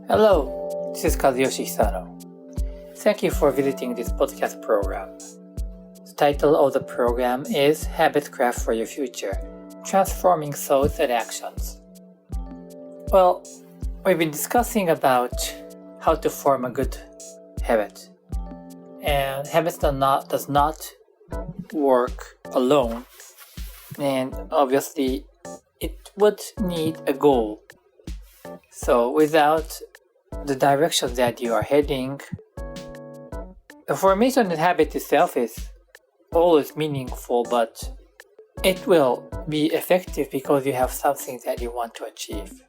Hello, this is Kazuyoshi Hisano. Thank you for visiting this podcast program. The title of the program is Habit Craft for Your Future, Transforming Thoughts and Actions. Well, we've been discussing about how to form a good habit. And habits does not work alone. And obviously, it would need a goal. So without the direction that you are heading, the formation of habit itself is always meaningful, but it will be effective because you have something that you want to achieve.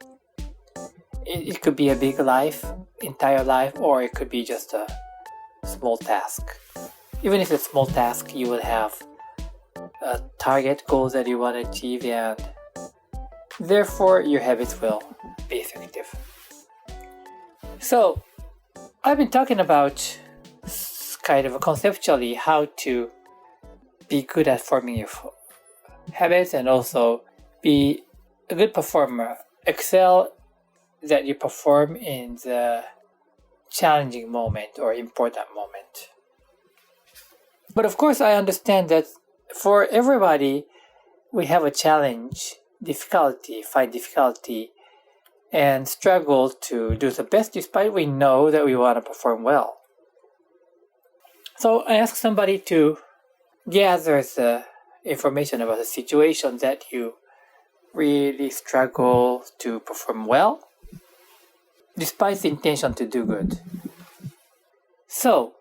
It could be a big life, entire life, or it could be just a small task. Even if it's a small task, you will have a target goals that you want to achieve, and therefore your habits will be effective. So, I've been talking about kind of conceptually how to be good at forming your habits and also be a good performer. Excel that you perform in the challenging moment or important moment. But of course, I understand that for everybody, we have a challenge, find difficulty, and struggle to do the best despite we know that we want to perform well. So I asked somebody to gather the information about the situation that you really struggle to perform well, despite the intention to do good. So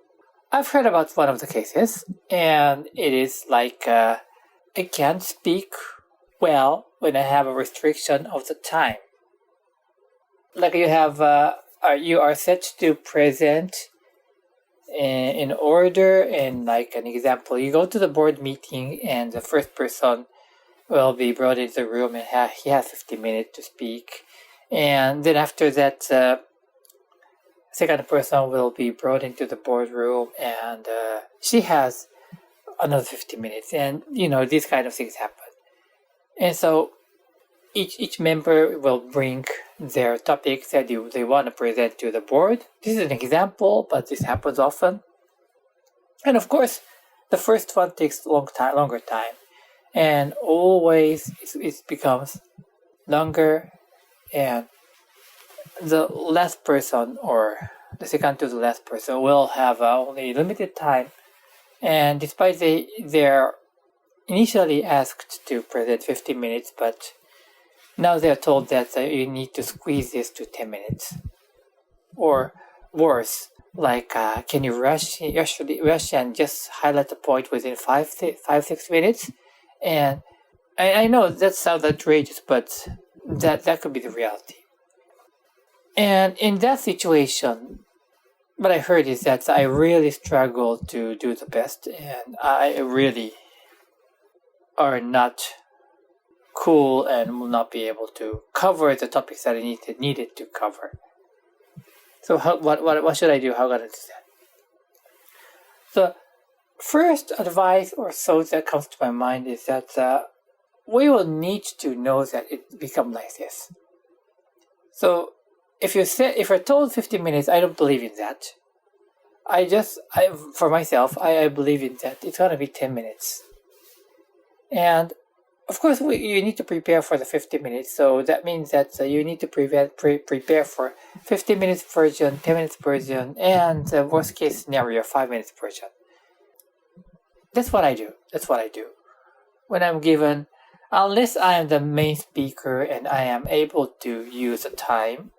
I've heard about one of the cases, and it is like I can't speak well when I have a restriction of the time. Like you are set to present in order, and like an example, you go to the board meeting and the first person will be brought into the room and he has 50 minutes to speak, and then after that second person will be brought into the boardroom and she has another 50 minutes, and these kind of things happen. And so each member will bring their topics that they want to present to the board. This is an example, but this happens often. And of course, the first one takes longer time. And always it becomes longer, and the last person or the second to the last person will have only limited time. And despite they're initially asked to present 50 minutes, but now they're told that you need to squeeze this to 10 minutes. Or worse, like can you rush and just highlight the point within 5-6 minutes? And I know that sounds outrageous, but that could be the reality. And in that situation, what I heard is that I really struggle to do the best, and I really are not cool and will not be able to cover the topics that I needed to cover. So what should I do? How can I do that? The first advice or thought that comes to my mind is that we will need to know that it becomes like this. So if you're told 50 minutes, I don't believe in that. For myself, I believe in that it's gonna be 10 minutes. And of course, you need to prepare for the 50 minutes. So that means that you need to prepare for 50 minutes version, 10 minutes version, and the worst case scenario, 5 minutes version. That's what I do. When I'm given, unless I am the main speaker and I am able to use the time,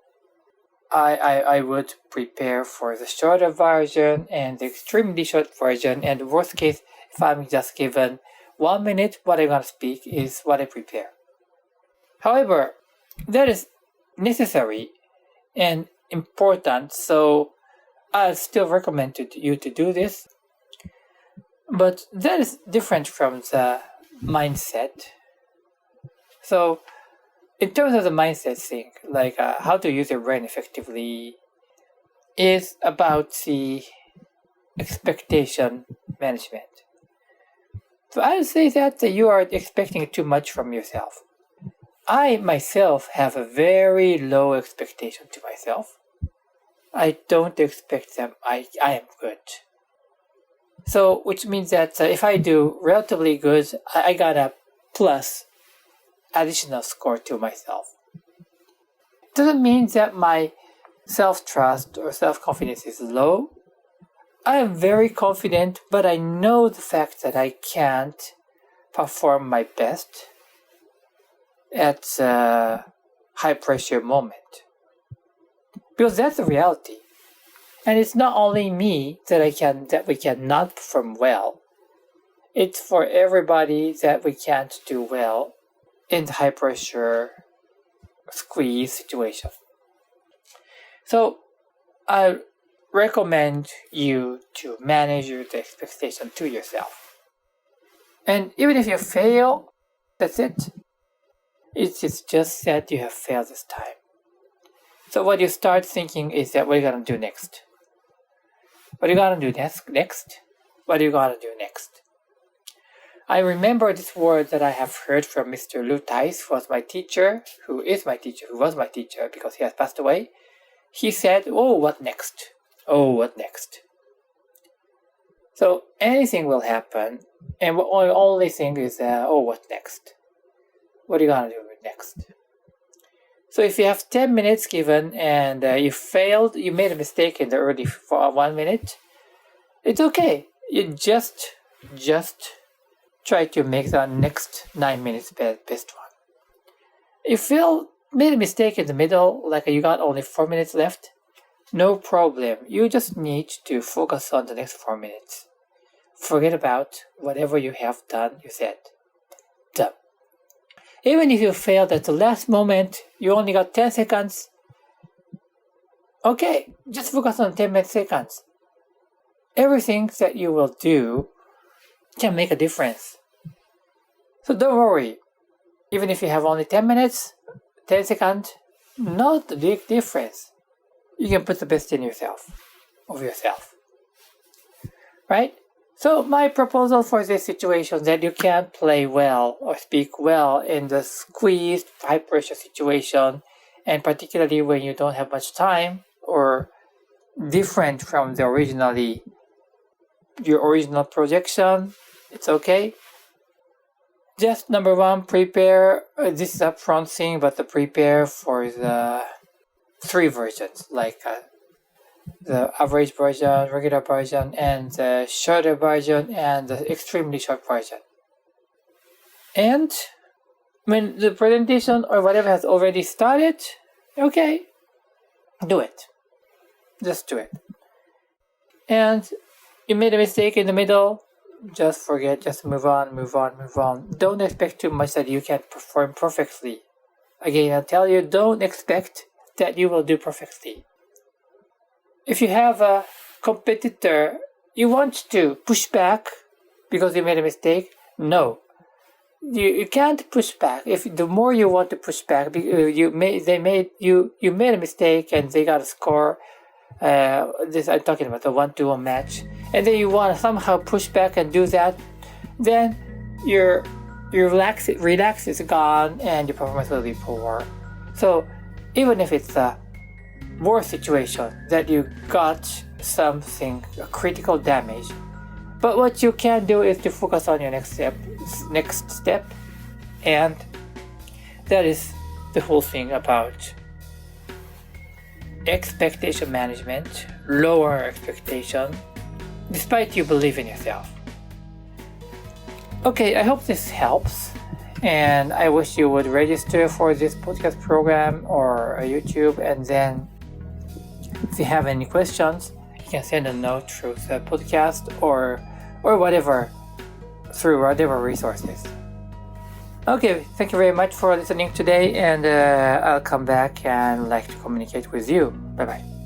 I would prepare for the shorter version and the extremely short version, and the worst case, if I'm just given 1 minute, what I'm going to speak is what I prepare. However, that is necessary and important, so I still recommend you to do this. But that is different from the mindset. So, in terms of the mindset thing, like how to use your brain effectively, is about the expectation management. So I would say that you are expecting too much from yourself. I myself have a very low expectation to myself. I don't expect them. I am good. So, which means that if I do relatively good, I got a plus additional score to myself. Doesn't mean that my self-trust or self-confidence is low. I am very confident, but I know the fact that I can't perform my best at a high-pressure moment. Because that's the reality. And it's not only me that we cannot perform well. It's for everybody that we can't do well in the high-pressure squeeze situation. So I recommend you to manage your expectation to yourself. And even if you fail, that's it. It's just that you have failed this time. So what you start thinking is that what are you going to do next? What are you going to do next? What are you going to do next? I remember this word that I have heard from Mr. Lu Tais, who was my teacher because he has passed away. He said, "Oh, what next? Oh, what next?" So anything will happen, and the only thing is, oh, what next? What are you going to do next? So if you have 10 minutes given and you failed, you made a mistake in the early 1 minute, it's okay. You just try to make the next 9 minutes best one. If you made a mistake in the middle, like you got only 4 minutes left, no problem. You just need to focus on the next 4 minutes. Forget about whatever you have done, you said. Done. Even if you failed at the last moment, you only got 10 seconds. Okay, just focus on 10 seconds. Everything that you will do can make a difference. So don't worry. Even if you have only 10 minutes, 10 seconds, not a big difference. You can put the best in yourself. Right? So my proposal for this situation is that you can't play well or speak well in the squeezed high pressure situation, and particularly when you don't have much time or different from your original projection. It's okay. Just number one, prepare. This is upfront thing, but prepare for the 3 versions, like the average version, regular version, and the shorter version, and the extremely short version. And when the presentation or whatever has already started, okay, do it. Just do it. And you made a mistake in the middle, just forget, just move on. Don't expect too much that you can perform perfectly. Again, I tell you, don't expect that you will do perfectly. If you have a competitor, you want to push back because you made a mistake? No. You can't push back. If the more you want to push back, you made a mistake and they got a score. This I'm talking about the 1-1 match, and then you want to somehow push back and do that. Then your relax is gone and your performance will be poor. So even if it's a worse situation that you got something, a critical damage, but what you can do is to focus on your next step, and that is the whole thing about expectation management. Lower expectation despite you believe in yourself. Okay, I hope this helps, and I wish you would register for this podcast program or YouTube, and then if you have any questions, you can send a note through the podcast or whatever, through whatever resources. Okay, thank you very much for listening today, and I'll come back and like to communicate with you. Bye-bye.